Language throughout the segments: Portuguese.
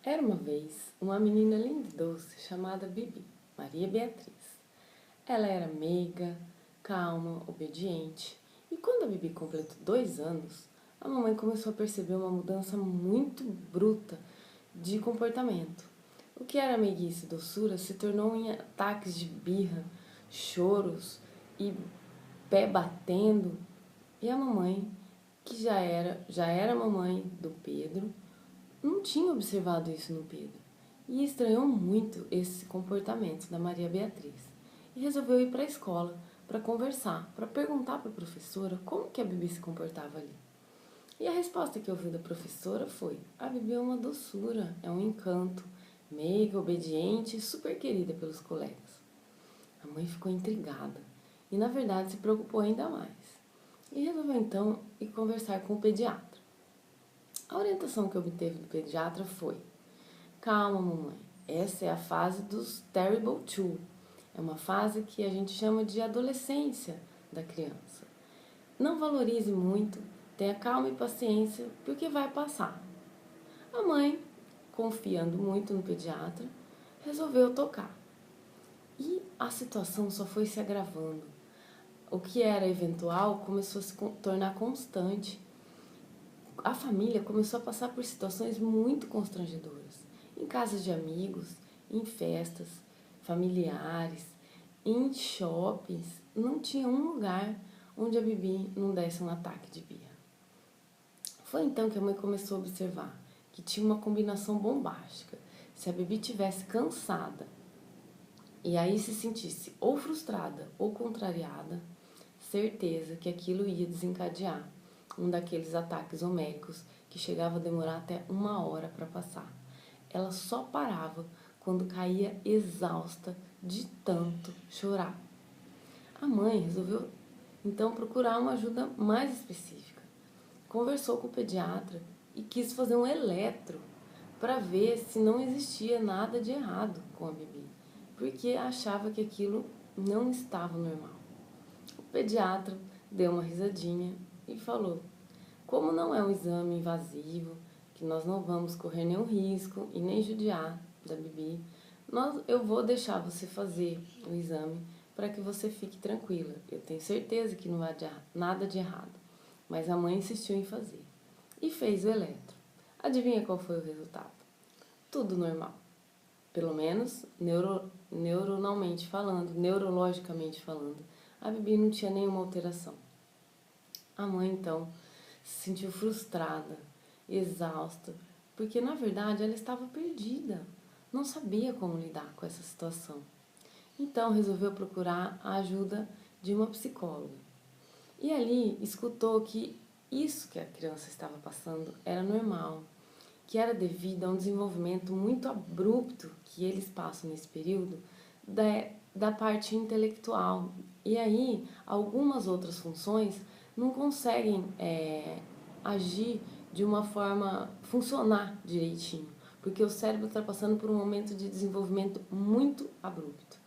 Era uma vez uma menina linda e doce chamada Bibi, Maria Beatriz. Ela era meiga, calma, obediente, e quando a Bibi completou 2 anos, a mamãe começou a perceber uma mudança muito bruta de comportamento. O que era meiguice e doçura se tornou em ataques de birra, choros e pé batendo. E a mamãe, que já era mamãe do Pedro, não tinha observado isso no Pedro e estranhou muito esse comportamento da Maria Beatriz e resolveu ir para a escola para conversar, para perguntar para a professora como que a Bibi se comportava ali. E a resposta que ouviu da professora foi: a Bibi é uma doçura, é um encanto, meiga, obediente e super querida pelos colegas. A mãe ficou intrigada e na verdade se preocupou ainda mais e resolveu então ir conversar com o pediatra. A orientação que obteve do pediatra foi: calma, mamãe, essa é a fase dos Terrible Two. É uma fase que a gente chama de adolescência da criança. Não valorize muito, tenha calma e paciência, porque vai passar. A mãe, confiando muito no pediatra, resolveu tocar. E a situação só foi se agravando. O que era eventual começou a se tornar constante. A família começou a passar por situações muito constrangedoras, em casas de amigos, em festas, familiares, em shoppings. Não tinha um lugar onde a Bibi não desse um ataque de birra. Foi então que a mãe começou a observar que tinha uma combinação bombástica. Se a Bibi tivesse cansada e aí se sentisse ou frustrada ou contrariada, certeza que aquilo ia desencadear um daqueles ataques homéricos que chegava a demorar até 1 hora para passar. Ela só parava quando caía exausta de tanto chorar. A mãe resolveu então procurar uma ajuda mais específica. Conversou com o pediatra e quis fazer um eletro para ver se não existia nada de errado com a Bibi, porque achava que aquilo não estava normal. O pediatra deu uma risadinha e falou: como não é um exame invasivo, que nós não vamos correr nenhum risco e nem judiar da Bibi, eu vou deixar você fazer o exame para que você fique tranquila. Eu tenho certeza que não vai dar nada de errado. Mas a mãe insistiu em fazer e fez o eletro. Adivinha qual foi o resultado? Tudo normal. Pelo menos neuronalmente falando, neurologicamente falando, a Bibi não tinha nenhuma alteração. A mãe, então, se sentiu frustrada, exausta, porque, na verdade, ela estava perdida, não sabia como lidar com essa situação. Então, resolveu procurar a ajuda de uma psicóloga. E ali escutou que isso que a criança estava passando era normal, que era devido a um desenvolvimento muito abrupto que eles passam nesse período da parte intelectual. E aí, algumas outras funções não conseguem agir de uma forma, funcionar direitinho, porque o cérebro está passando por um momento de desenvolvimento muito abrupto.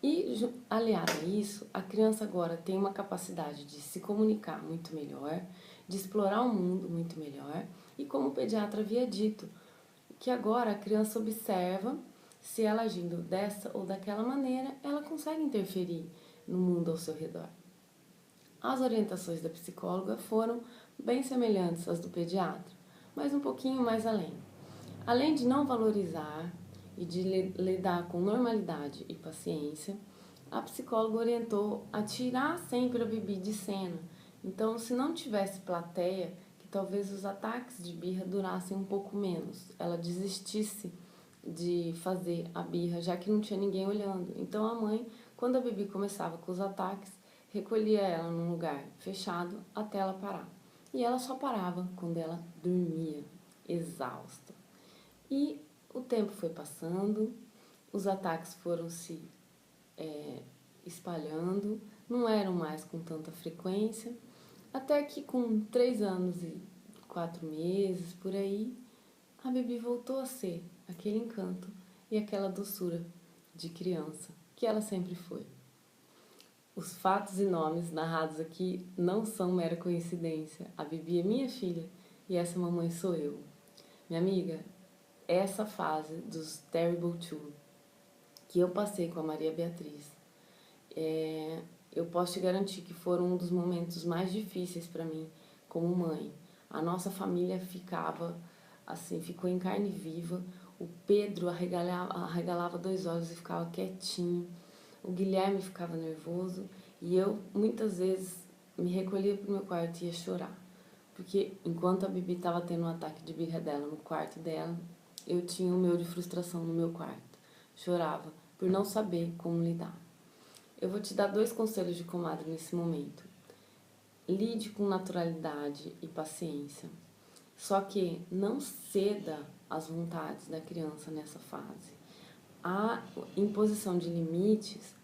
E, aliado a isso, a criança agora tem uma capacidade de se comunicar muito melhor, de explorar o mundo muito melhor, e como o pediatra havia dito, que agora a criança observa se ela agindo dessa ou daquela maneira, ela consegue interferir no mundo ao seu redor. As orientações da psicóloga foram bem semelhantes às do pediatra, mas um pouquinho mais além. Além de não valorizar e de lidar com normalidade e paciência, a psicóloga orientou a tirar sempre a Bibi de cena. Então, se não tivesse plateia, que talvez os ataques de birra durassem um pouco menos, ela desistisse de fazer a birra, já que não tinha ninguém olhando. Então, a mãe, quando a Bibi começava com os ataques, recolhia ela num lugar fechado até ela parar. E ela só parava quando ela dormia, exausta. E o tempo foi passando, os ataques foram se espalhando, não eram mais com tanta frequência, até que com 3 anos e 4 meses, por aí, a Bibi voltou a ser aquele encanto e aquela doçura de criança que ela sempre foi. Os fatos e nomes narrados aqui não são mera coincidência. A Bibi é minha filha e essa mamãe sou eu. Minha amiga, essa fase dos Terrible Two que eu passei com a Maria Beatriz, eu posso te garantir que foram um dos momentos mais difíceis para mim como mãe. A nossa família ficava assim, ficou em carne viva. O Pedro arregalava 2 olhos e ficava quietinho. O Guilherme ficava nervoso e eu muitas vezes me recolhia pro meu quarto e ia chorar. Porque enquanto a Bibi estava tendo um ataque de birra dela no quarto dela, eu tinha o meu de frustração no meu quarto. Chorava por não saber como lidar. Eu vou te dar 2 conselhos de comadre nesse momento. Lide com naturalidade e paciência. Só que não ceda às vontades da criança nessa fase. A imposição de limites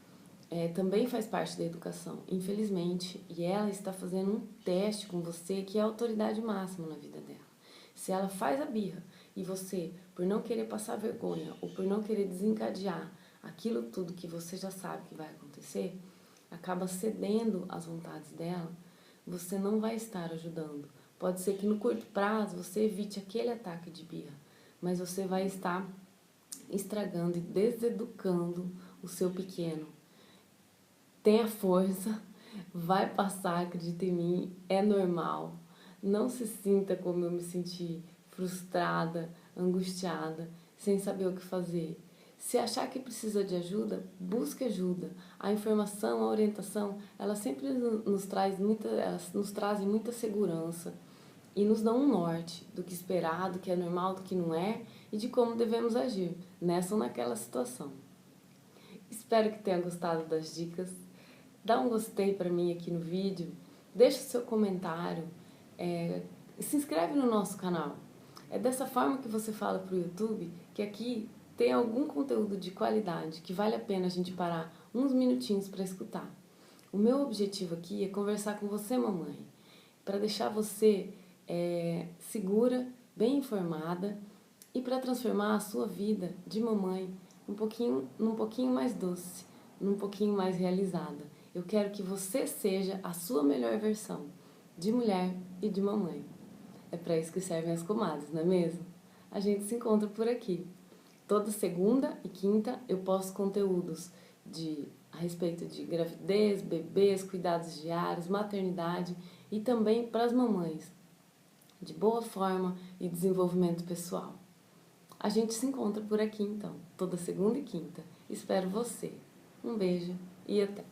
também faz parte da educação, infelizmente, e ela está fazendo um teste com você que é a autoridade máxima na vida dela. Se ela faz a birra e você, por não querer passar vergonha ou por não querer desencadear aquilo tudo que você já sabe que vai acontecer, acaba cedendo às vontades dela, você não vai estar ajudando. Pode ser que no curto prazo você evite aquele ataque de birra, mas você vai estar estragando e deseducando o seu pequeno. Tenha força, vai passar, acredita em mim, é normal. Não se sinta como eu me senti, frustrada, angustiada, sem saber o que fazer. Se achar que precisa de ajuda, busque ajuda. A informação, a orientação, ela sempre elas nos trazem muita segurança e nos dão um norte do que esperar, do que é normal, do que não é e de como devemos agir nessa ou naquela situação. Espero que tenha gostado das dicas. Dá um gostei para mim aqui no vídeo, deixa o seu comentário, se inscreve no nosso canal. É dessa forma que você fala para o YouTube que aqui tem algum conteúdo de qualidade que vale a pena a gente parar uns minutinhos para escutar. O meu objetivo aqui é conversar com você, mamãe, para deixar você segura, bem informada e para transformar a sua vida de mamãe num pouquinho mais doce, num pouquinho mais realizada. Eu quero que você seja a sua melhor versão de mulher e de mamãe. É para isso que servem as comadres, não é mesmo? A gente se encontra por aqui. Toda segunda e quinta eu posto conteúdos a respeito de gravidez, bebês, cuidados diários, maternidade e também para as mamães, de boa forma e desenvolvimento pessoal. A gente se encontra por aqui então, toda segunda e quinta. Espero você. Um beijo e até!